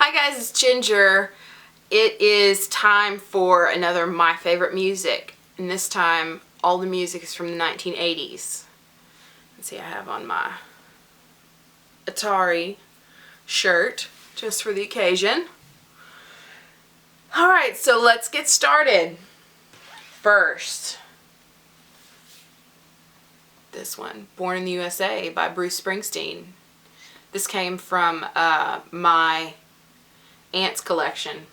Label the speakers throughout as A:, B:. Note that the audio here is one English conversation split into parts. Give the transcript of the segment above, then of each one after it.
A: Hi guys, it's Ginger. It is time for another My Favorite Music, and this time all the music is from the 1980s. Let's see, I have on my Atari shirt just for the occasion. Alright, so let's get started. First, this one, Born in the USA by Bruce Springsteen. This came from my aunt's collection.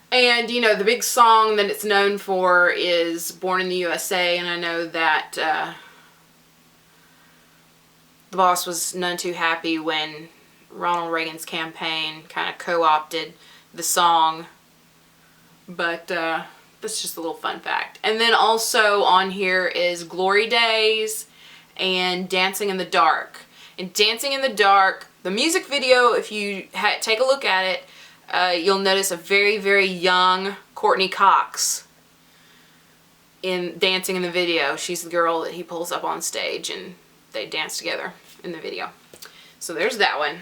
A: And, you know, the big song that it's known for is Born in the USA, and I know that the boss was none too happy when Ronald Reagan's campaign kind of co-opted the song, but that's just a little fun fact. And then also on here is Glory Days and Dancing in the Dark. And Dancing in the Dark, the music video, if you take a look at it, you'll notice a very, very young Courtney Cox in dancing in the video. She's the girl that he pulls up on stage and they dance together in the video. So there's that one.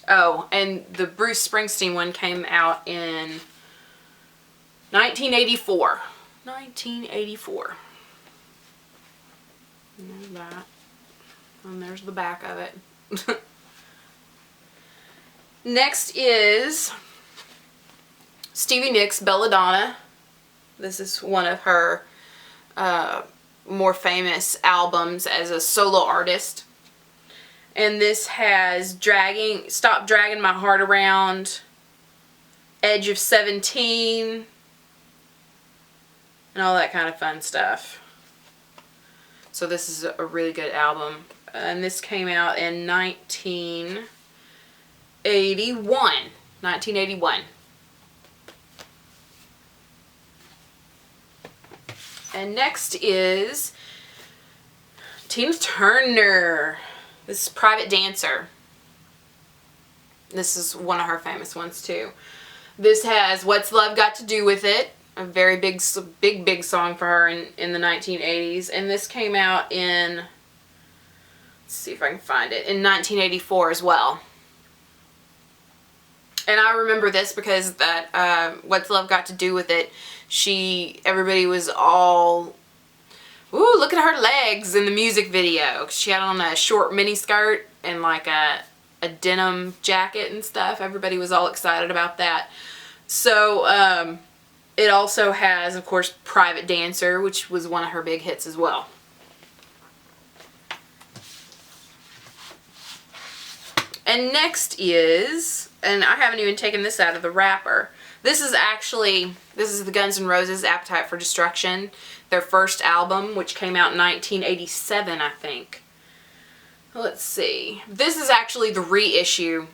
A: Oh, and the Bruce Springsteen one came out in 1984. 1984. And there's that. And there's the back of it. Next is Stevie Nicks' Belladonna. This is one of her more famous albums as a solo artist. And this has Stop Dragging My Heart Around, Edge of 17, and all that kind of fun stuff. So this is a really good album. And this came out in 1981. 1981. And next is Tina Turner. This is Private Dancer. This is one of her famous ones too. This has What's Love Got to Do with It, a very big song for her in the 1980s. And this came out in, let's see if I can find it, in 1984 as well. And I remember this because that What's Love Got to Do with It, everybody was all, ooh, look at her legs in the music video. She had on a short mini skirt and like a denim jacket and stuff. Everybody was all excited about that. So it also has, of course, Private Dancer, which was one of her big hits as well. And next is, and I haven't even taken this out of the wrapper. This is the Guns N' Roses' Appetite for Destruction, their first album, which came out in 1987, I think. Let's see. This is actually the reissue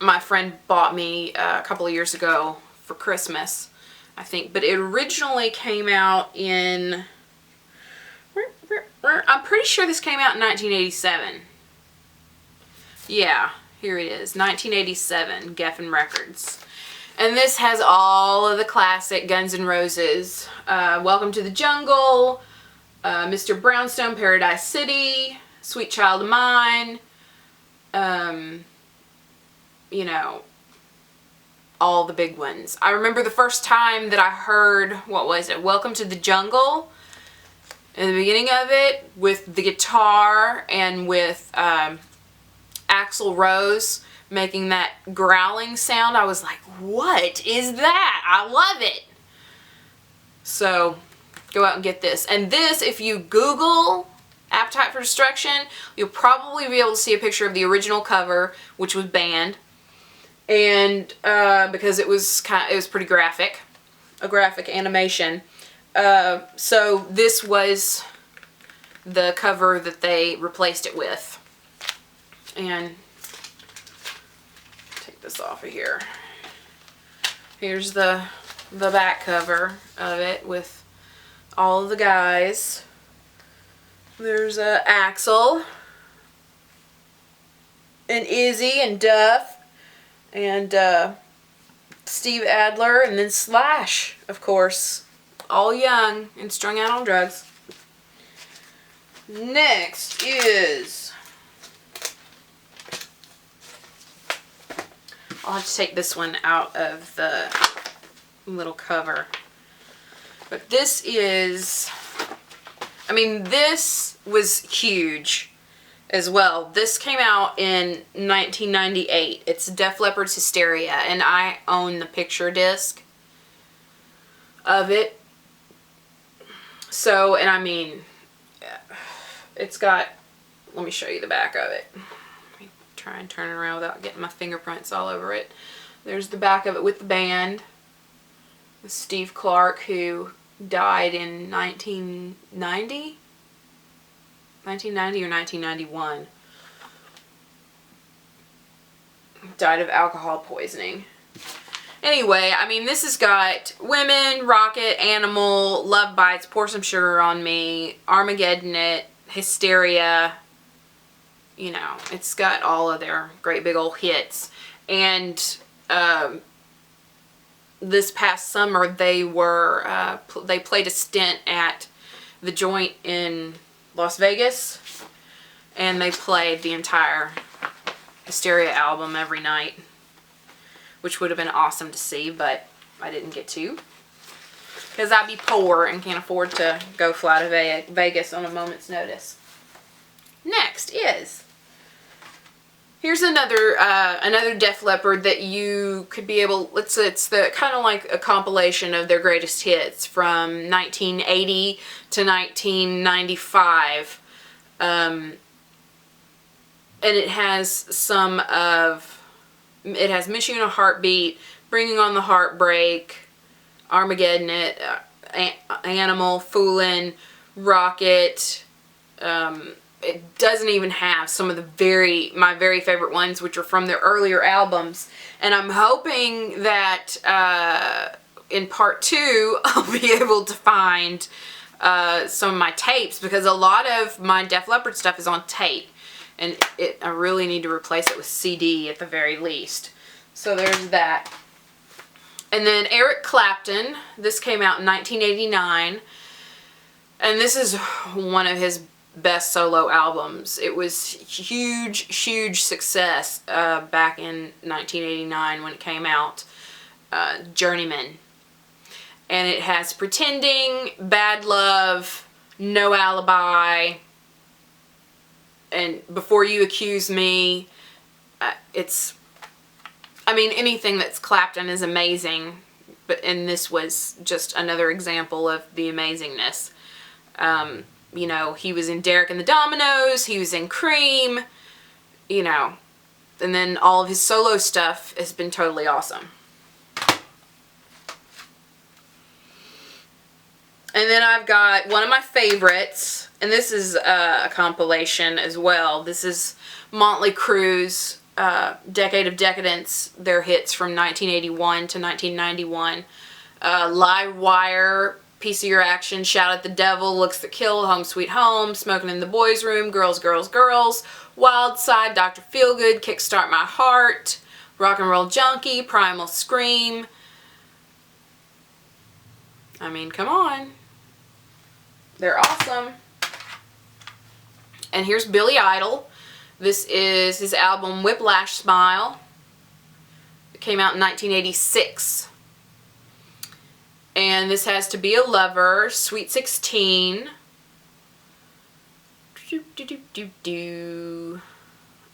A: my friend bought me a couple of years ago for Christmas, I think. But it originally came out in, I'm pretty sure this came out in 1987. Yeah, here it is, 1987, Geffen Records. And this has all of the classic Guns N' Roses. Welcome to the Jungle, Mr. Brownstone, Paradise City, Sweet Child of Mine, you know, all the big ones. I remember the first time that I heard, what was it, Welcome to the Jungle, in the beginning of it, with the guitar and with Axl Rose making that growling sound. I was like, what is that? I love it. So go out and get this. And this, if you Google Appetite for Destruction, you'll probably be able to see a picture of the original cover, which was banned, and because it was pretty graphic, a graphic animation. So this was the cover that they replaced it with. And take this off of here. Here's the back cover of it with all of the guys. There's Axl and Izzy and Duff and Steve Adler, and then Slash, of course, all young and strung out on drugs. Next is I'll have to take this one out of the little cover. But this is, I mean, this was huge as well. This came out in 1998. It's Def Leppard's Hysteria, and I own the picture disc of it. So, and I mean, it's got, let me show you the back of it. Let me try and turn it around without getting my fingerprints all over it. There's the back of it with the band. With Steve Clark, who died in 1990? 1990 or 1991. Died of alcohol poisoning. Anyway, I mean, this has got Women, Rocket, Animal, Love Bites, Pour Some Sugar on Me, Armageddon It, Hysteria. You know, it's got all of their great big old hits. And this past summer, they were they played a stint at the Joint in Las Vegas, and they played the entire Hysteria album every night, which would have been awesome to see, but I didn't get to, because I'd be poor and can't afford to go fly to Vegas on a moment's notice. Next is, here's another Def Leppard that you could be able, it's the kind of like a compilation of their greatest hits from 1980 to 1995. And it has it has Miss You in a Heartbeat, Bringing on the Heartbreak, Armageddon It, Animal, Foolin', Rocket. It doesn't even have some of my very favorite ones, which are from their earlier albums. And I'm hoping that in part 2 I'll be able to find some of my tapes, because a lot of my Def Leppard stuff is on tape, and I really need to replace it with CD at the very least. So there's that. And then Eric Clapton, this came out in 1989, and this is one of his best solo albums. It was huge success back in 1989 when it came out, Journeyman. And it has Pretending, Bad Love, No Alibi, and Before You Accuse Me. I mean, anything that's Clapton is amazing, and this was just another example of the amazingness. You know, he was in Derek and the Dominoes, he was in Cream, you know, and then all of his solo stuff has been totally awesome. And then I've got one of my favorites, and this is a compilation as well. This is Motley Crue's Decade of Decadence, their hits from 1981 to 1991. Live Wire, Piece of Your Action, Shout at the Devil, Looks That Kill, Home Sweet Home, Smoking in the Boys' Room, Girls, Girls, Girls, Wild Side, Dr. Feelgood, Kickstart My Heart, Rock and Roll Junkie, Primal Scream. I mean, come on. They're awesome. And here's Billy Idol. This is his album Whiplash Smile. It came out in 1986. And this has To Be a Lover, Sweet 16.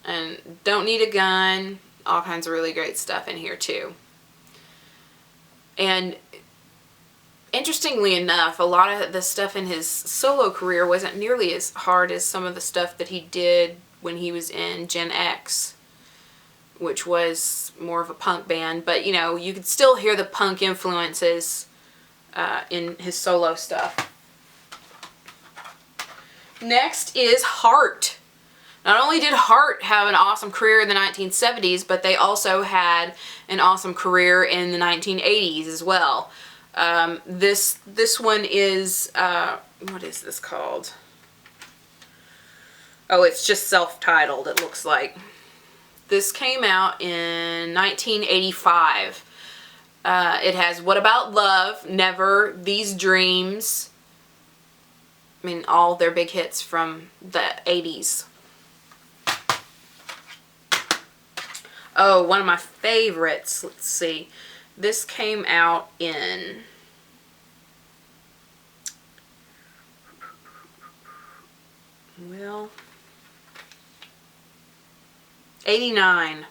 A: And Don't Need a Gun. All kinds of really great stuff in here too. And interestingly enough, a lot of the stuff in his solo career wasn't nearly as hard as some of the stuff that he did when he was in Gen X, which was more of a punk band. But, you know, you could still hear the punk influences in his solo stuff. Next is Heart. Not only did Heart have an awesome career in the 1970s, but they also had an awesome career in the 1980s as well. This one is, what is this called? Oh, it's just self-titled, it looks like. This came out in 1985. It has What About Love, Never, These Dreams. I mean, all their big hits from the 80s. Oh, one of my favorites. Let's see. This came out in... well... 89.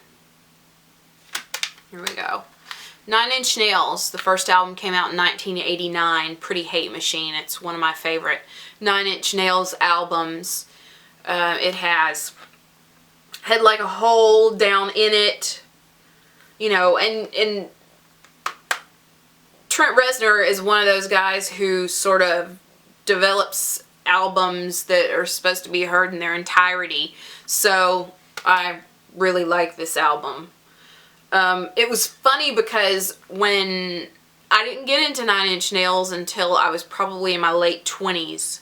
A: Here we go. 9 Inch Nails. The first album came out in 1989. Pretty Hate Machine. It's one of my favorite 9 Inch Nails albums. It has Head Like a Hole down in it. You know, and Trent Reznor is one of those guys who sort of develops albums that are supposed to be heard in their entirety. So I really like this album. It was funny because when I didn't get into 9 Inch Nails until I was probably in my late 20s.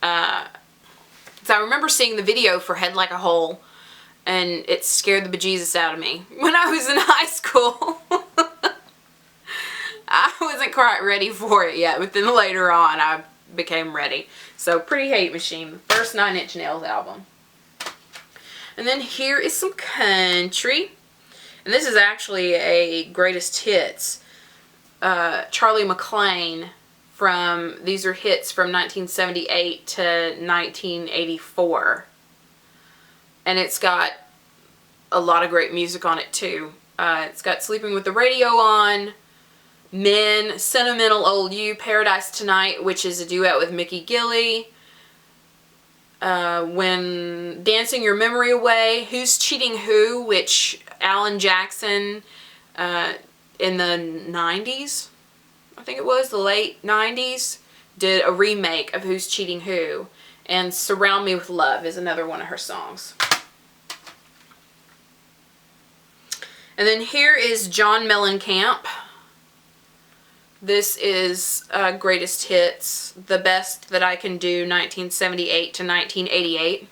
A: So I remember seeing the video for Head Like a Hole, and it scared the bejesus out of me. When I was in high school, I wasn't quite ready for it yet, but then later on I became ready. So Pretty Hate Machine, the first 9 Inch Nails album. And then here is some country. And this is actually a greatest hits. Charlie McClain these are hits from 1978 to 1984. And it's got a lot of great music on it too. It's got Sleeping with the Radio On, Men, Sentimental Old You, Paradise Tonight, which is a duet with Mickey Gilley. When Dancing Your Memory Away, Who's Cheating Who, which Alan Jackson in the 90s, I think it was, the late 90s, did a remake of Who's Cheating Who. And Surround Me With Love is another one of her songs. And then here is John Mellencamp. This is Greatest Hits, The Best That I Can Do, 1978 to 1988.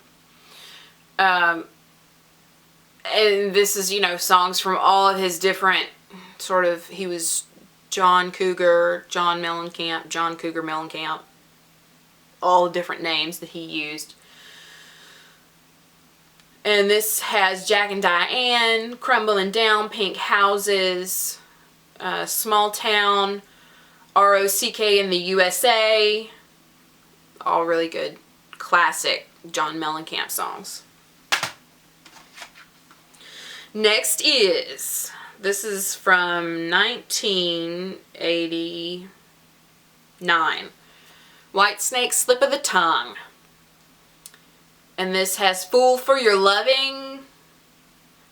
A: And this is, you know, songs from all of his different sort of, he was John Cougar, John Mellencamp, John Cougar Mellencamp. All the different names that he used. And this has Jack and Diane, Crumbling Down, Pink Houses, Small Town, ROCK in the USA. All really good classic John Mellencamp songs. Next is, this is from 1989. Whitesnake, Slip of the Tongue. And this has Fool for Your Loving,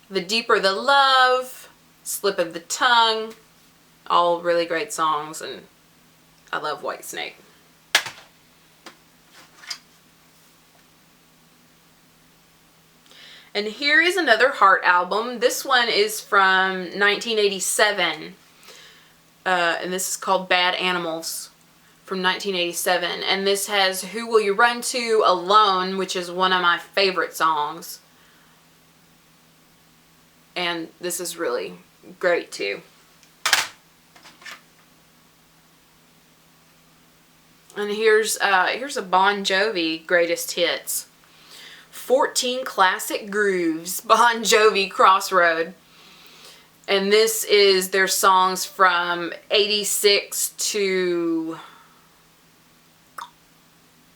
A: The Deeper the Love, Slip of the Tongue. All really great songs, and I love Whitesnake. And here is another Heart album. This one is from 1987. And this is called Bad Animals from 1987. And this has Who Will You Run To, Alone, which is one of my favorite songs. And this is really great too. And here's a Bon Jovi Greatest Hits. 14 Classic Grooves, Bon Jovi Crossroad. And this is their songs from 86 to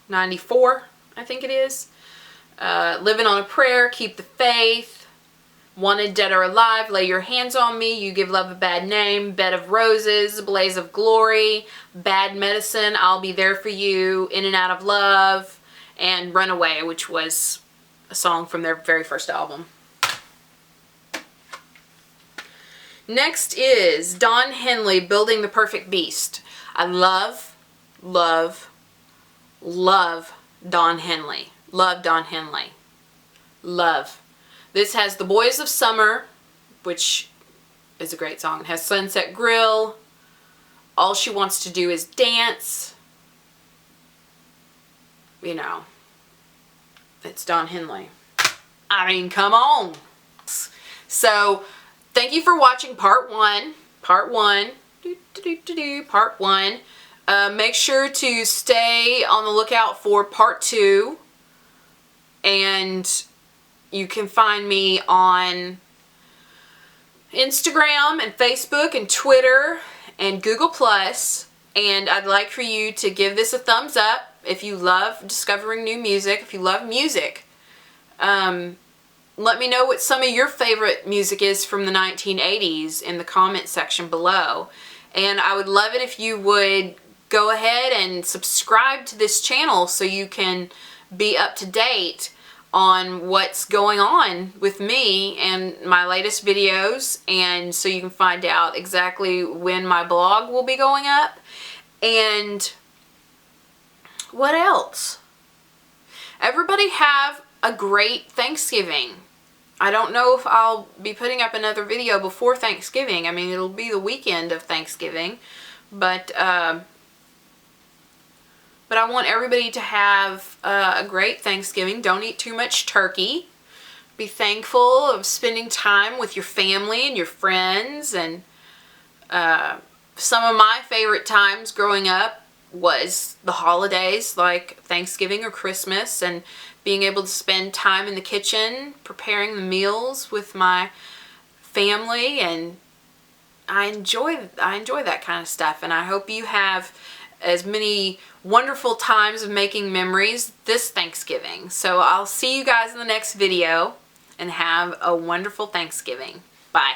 A: 94, I think it is. Living on a Prayer, Keep the Faith, Wanted Dead or Alive, Lay Your Hands on Me, You Give Love a Bad Name, Bed of Roses, Blaze of Glory, Bad Medicine, I'll Be There For You, In and Out of Love, and Runaway, which was a song from their very first album. Next is Don Henley, Building the Perfect Beast. I love, love, love Don Henley. Love Don Henley. Love. This has The Boys of Summer, which is a great song. It has Sunset Grill, All She Wants to Do Is Dance. You know, it's Don Henley. I mean, come on. So, thank you for watching part one. Part one. Part one. Make sure to stay on the lookout for part two. And you can find me on Instagram and Facebook and Twitter and Google Plus. And I'd like for you to give this a thumbs up if you love discovering new music, if you love music. Let me know what some of your favorite music is from the 1980s in the comment section below. And I would love it if you would go ahead and subscribe to this channel so you can be up to date on what's going on with me and my latest videos, and so you can find out exactly when my blog will be going up. And what else? Everybody have a great Thanksgiving. I don't know if I'll be putting up another video before Thanksgiving. I mean, it'll be the weekend of Thanksgiving, but I want everybody to have a great Thanksgiving. Don't eat too much turkey. Be thankful of spending time with your family and your friends. And some of my favorite times growing up was the holidays, like Thanksgiving or Christmas, and being able to spend time in the kitchen preparing the meals with my family. And I enjoy that kind of stuff, and I hope you have as many wonderful times of making memories this Thanksgiving. So I'll see you guys in the next video, and have a wonderful Thanksgiving. Bye.